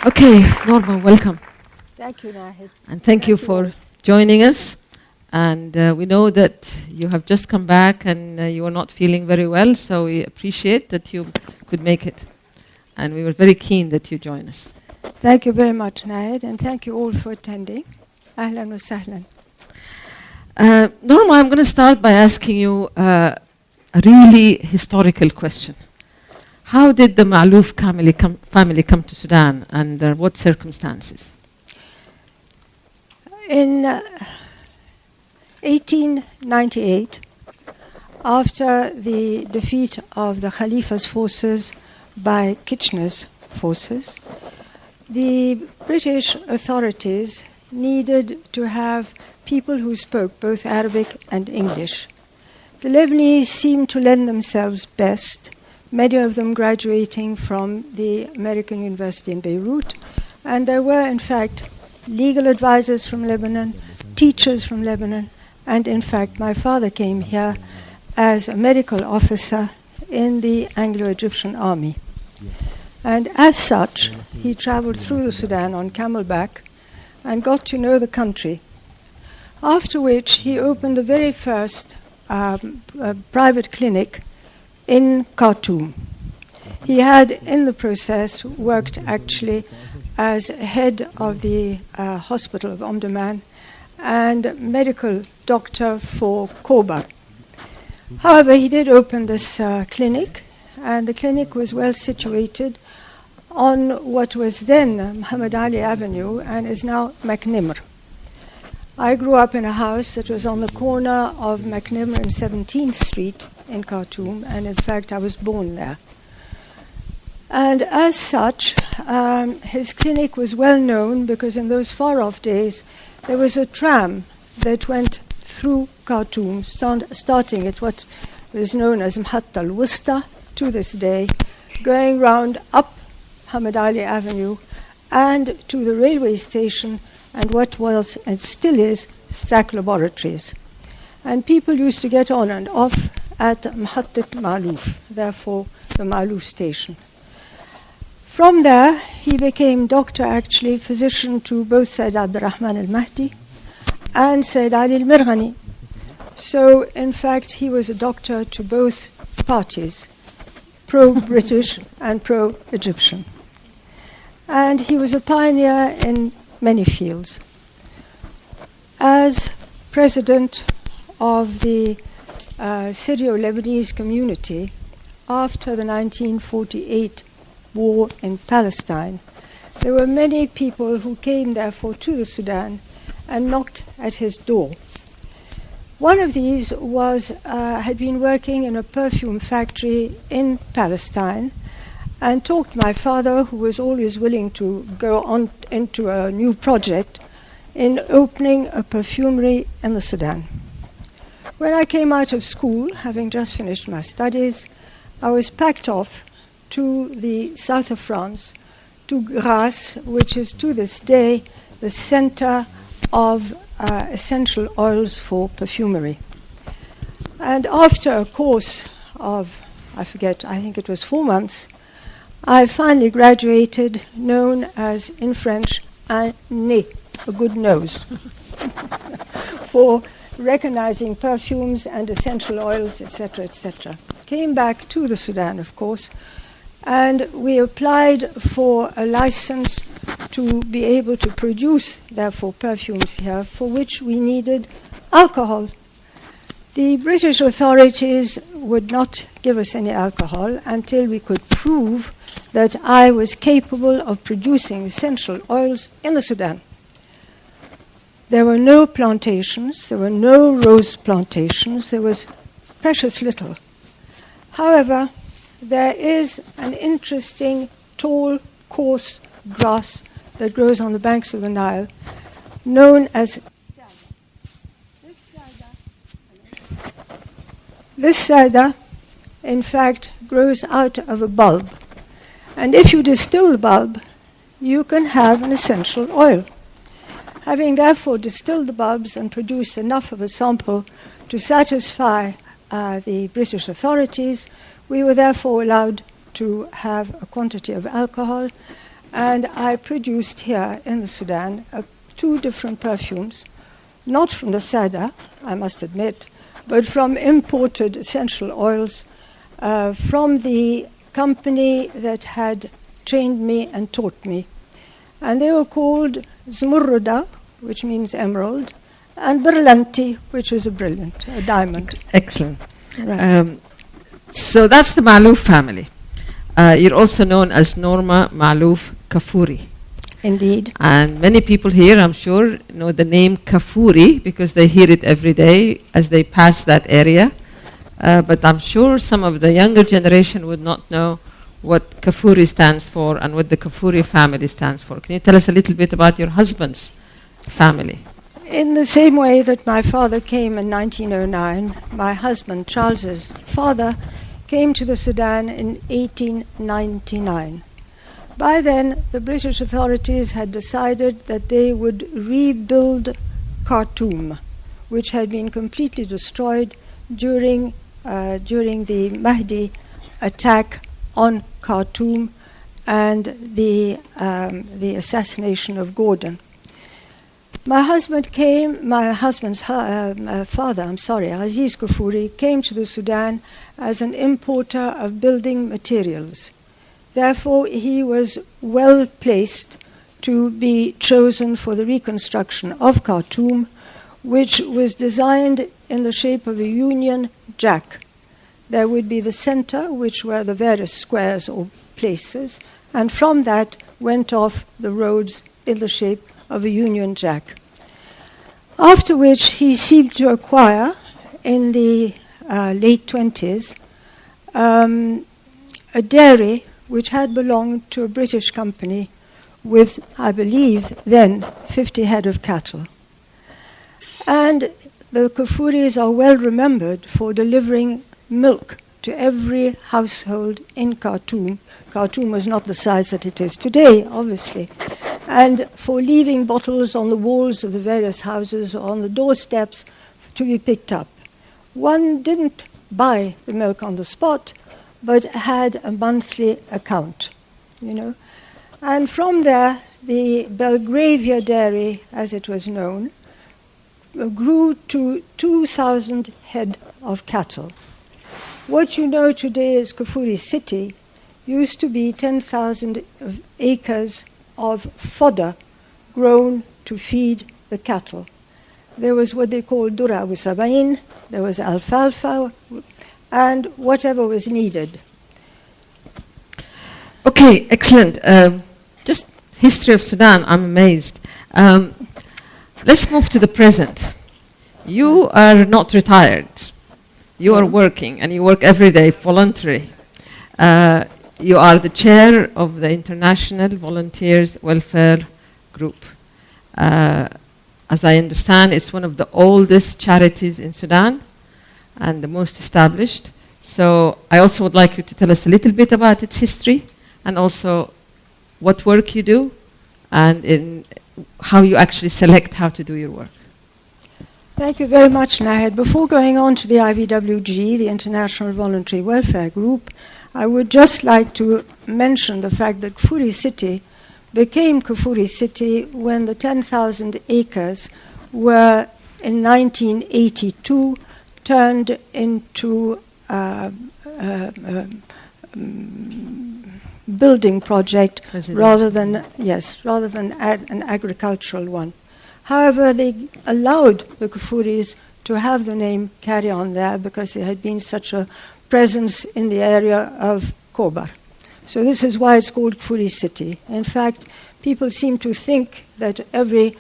Okay, Norma, welcome. Thank you, Nahid. And thank you for joining us. And we know that you have just come back and you are not feeling very well, so we appreciate that you could make it. And we were very keen that you join us. Thank you very much, Nahid, and thank you all for attending. Ahlan wa sahlan. Norma, I'm going to start by asking you a really historical question. How did the Malouf family come to Sudan, and under what circumstances? In 1898, after the defeat of the Khalifa's forces by Kitchener's forces, the British authorities needed to have people who spoke both Arabic and English. The Lebanese seemed to lend themselves best, many of them graduating from the American University in Beirut, and there were, in fact, legal advisors from Lebanon, teachers from Lebanon, and in fact, my father came here as a medical officer in the Anglo-Egyptian army. And as such, he traveled through the Sudan on camelback and got to know the country. After which, he opened the very first private clinic in Khartoum. He had, in the process, worked actually as head of the hospital of Omdurman and medical doctor for Kobar. However, he did open this clinic, and the clinic was well situated on what was then Muhammad Ali Avenue and is now McNimr. I grew up in a house that was on the corner of McNimr and 17th Street in Khartoum, and in fact I was born there. And as such, his clinic was well known because in those far-off days there was a tram that went through Khartoum, starting at what was known as Mhatta al-Wusta to this day, going round up Muhammad Ali Avenue and to the railway station and what was and still is Stack Laboratories. And people used to get on and off at Mhattat Malouf, therefore the Malouf station. From there, he became doctor, actually, physician to both Sayyid Abdurrahman al-Mahdi and Sayyid Ali al-Mirghani. So, in fact, he was a doctor to both parties, pro-British and pro-Egyptian. And he was a pioneer in many fields. As president of the Syrio-Lebanese community after the 1948 war in Palestine, there were many people who came therefore to the Sudan and knocked at his door. One of these had been working in a perfume factory in Palestine and talked to my father, who was always willing to go on into a new project, in opening a perfumery in the Sudan. When I came out of school, having just finished my studies, I was packed off to the south of France, to Grasse, which is to this day the center of essential oils for perfumery. And after a course of, I think it was 4 months, I finally graduated, known as, in French, un nez, a good nose, for recognizing perfumes and essential oils, etc., etc. Came back to the Sudan, of course, and we applied for a license to be able to produce, therefore, perfumes here, for which we needed alcohol. The British authorities would not give us any alcohol until we could prove that I was capable of producing essential oils in the Sudan. There were no plantations, there were no rose plantations, there was precious little. However, there is an interesting, tall, coarse grass that grows on the banks of the Nile, known as This sada, in fact, grows out of a bulb. And if you distill the bulb, you can have an essential oil. Having therefore distilled the bulbs and produced enough of a sample to satisfy the British authorities, we were therefore allowed to have a quantity of alcohol, And I produced here in the Sudan 2 different perfumes, not from the Sada, I must admit, but from imported essential oils from the company that had trained me and taught me. And they were called Zmurruda, which means emerald, and Brillanti, which is a brilliant, a diamond. Excellent. Right. So that's the Malouf family. You're also known as Norma Malouf Kefouri. Indeed. And many people here, I'm sure, know the name Kefouri because they hear it every day as they pass that area. But I'm sure some of the younger generation would not know what Kefouri stands for and what the Kefouri family stands for. Can you tell us a little bit about your husband's family? In the same way that my father came in 1909, my husband, Charles's father, came to the Sudan in 1899. By then, the British authorities had decided that they would rebuild Khartoum, which had been completely destroyed during the Mahdi attack on Khartoum and the assassination of Gordon. My husband's father, Aziz Kefouri, came to the Sudan as an importer of building materials. Therefore, he was well placed to be chosen for the reconstruction of Khartoum, which was designed in the shape of a Union Jack. There would be the center, which were the various squares or places, and from that went off the roads in the shape of a Union Jack. After which he seemed to acquire, in the late 20s, a dairy which had belonged to a British company with, I believe, then 50 head of cattle. And the Kefouris are well remembered for delivering milk to every household in Khartoum. Khartoum was not the size that it is today, obviously. And for leaving bottles on the walls of the various houses or on the doorsteps to be picked up. One didn't buy the milk on the spot, but had a monthly account, And from there, the Belgravia dairy, as it was known, grew to 2,000 head of cattle. What you know today as Kefouri City used to be 10,000 acres of fodder grown to feed the cattle. There was what they called Dura wa Sabain, there was alfalfa, and whatever was needed. Okay, excellent. Just history of Sudan, I'm amazed. Let's move to the present. You are not retired. You are working, and you work every day, voluntary. You are the chair of the International Volunteers Welfare Group. As I understand, it's one of the oldest charities in Sudan and the most established. So I also would like you to tell us a little bit about its history and also what work you do and in how you actually select how to do your work. Thank you very much, Nahed. Before going on to the IVWG, the International Voluntary Welfare Group, I would just like to mention the fact that Kefouri City became Kefouri City when the 10,000 acres were, in 1982, turned into building project rather than an agricultural one. However, they allowed the Kefouris to have the name carry on there because there had been such a presence in the area of Kobar. So this is why it's called Kefouri City. In fact, people seem to think that every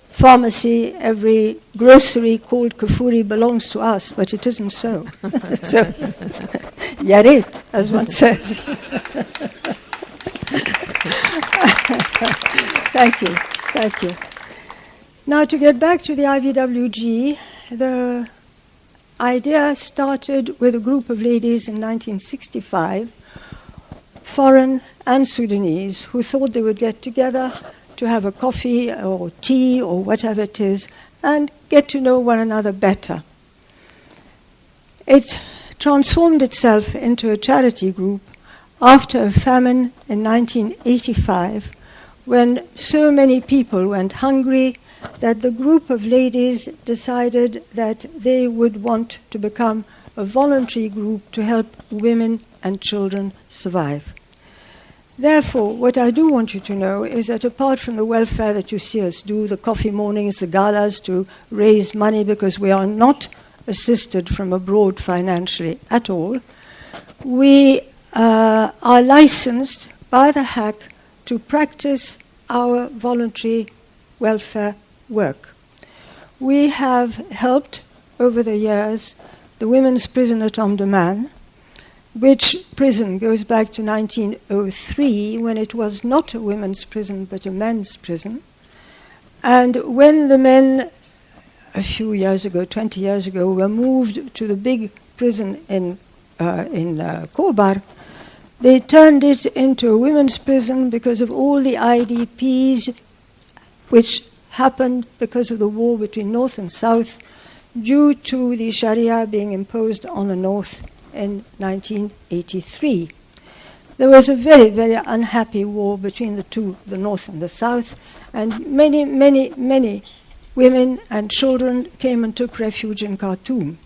pharmacy, every grocery called Kefouri belongs to us, but it isn't so. So, Yarit, as one says. Thank you. Now, to get back to the IVWG, the idea started with a group of ladies in 1965, foreign and Sudanese, who thought they would get together to have a coffee or tea or whatever it is and get to know one another better. It transformed itself into a charity group after a famine in 1985 when so many people went hungry, that the group of ladies decided that they would want to become a voluntary group to help women and children survive. Therefore, what I do want you to know is that apart from the welfare that you see us do, the coffee mornings, the galas to raise money, because we are not assisted from abroad financially at all, we are licensed by the HAC to practice our voluntary welfare work. We have helped over the years the women's prison at Omdurman, which prison goes back to 1903, when it was not a women's prison but a men's prison. And when the men, a few years ago, 20 years ago, were moved to the big prison in Kobar, they turned it into a women's prison because of all the IDPs which happened because of the war between North and South, due to the Sharia being imposed on the North in 1983. There was a very, very unhappy war between the two, the North and the South, and many, many, many women and children came and took refuge in Khartoum.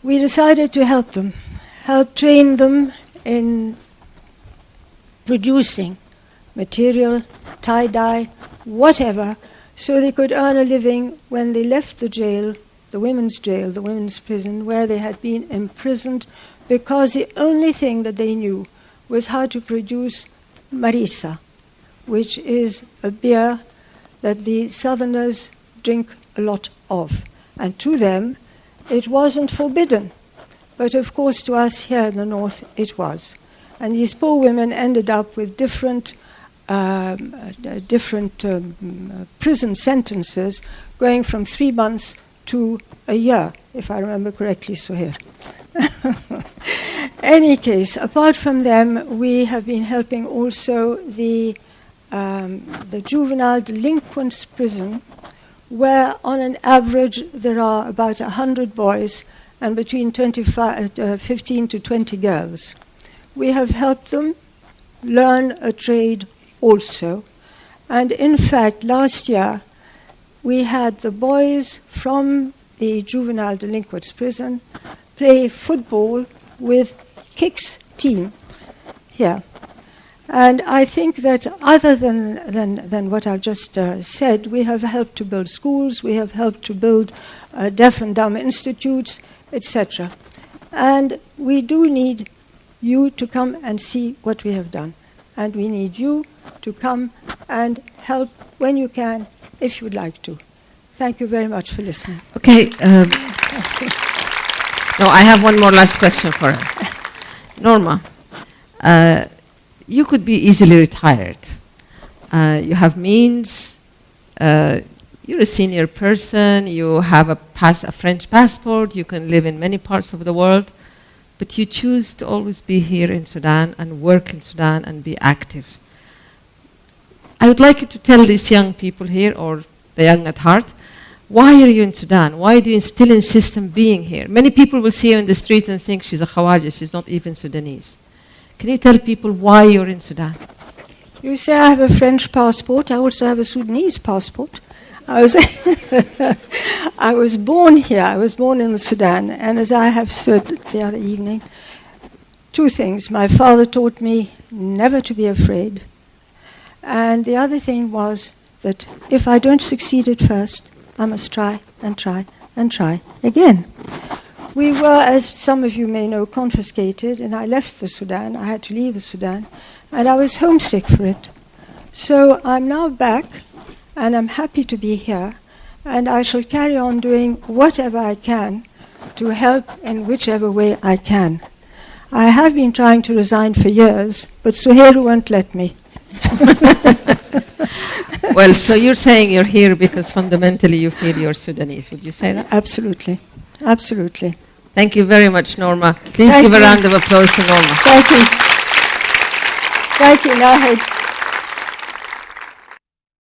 We decided to help them, help train them in producing material, tie-dye, whatever, so they could earn a living when they left the jail, the women's prison, where they had been imprisoned, because the only thing that they knew was how to produce marisa, which is a beer that the southerners drink a lot of. And to them, it wasn't forbidden. But of course, to us here in the north, it was. And these poor women ended up with different prison sentences, going from 3 months to a year, if I remember correctly, Suhair. Any case, apart from them, we have been helping also the juvenile delinquents prison, where on an average there are about 100 boys and between 15 to 20 girls. We have helped them learn a trade also. And in fact, last year, we had the boys from the juvenile delinquents prison play football with Kicks team here. And I think that other than what I've just said, we have helped to build schools, we have helped to build deaf and dumb institutes, etc. And we do need you to come and see what we have done. And we need you to come and help when you can, if you would like to. Thank you very much for listening. Okay. No, I have one more last question for her. Norma, you could be easily retired. You have means. You're a senior person. You have a French passport. You can live in many parts of the world. But you choose to always be here in Sudan and work in Sudan and be active. I would like you to tell these young people here, or the young at heart, why are you in Sudan? Why do you still insist on being here? Many people will see you in the street and think she's a Khawaja, she's not even Sudanese. Can you tell people why you're in Sudan? You say I have a French passport. I also have a Sudanese passport. I was born here. I was born in Sudan. And as I have said the other evening, 2 things. My father taught me never to be afraid. And the other thing was that if I don't succeed at first, I must try and try and try again. We were, as some of you may know, confiscated, and I left the Sudan. I had to leave the Sudan, and I was homesick for it. So I'm now back, and I'm happy to be here, and I shall carry on doing whatever I can to help in whichever way I can. I have been trying to resign for years, but Suhair won't let me. Well, so you're saying you're here because fundamentally you feel you're Sudanese. Would you say that? Absolutely. Absolutely. Thank you very much, Norma. Please give a round of applause to Norma. Thank you. Thank you, Nahid.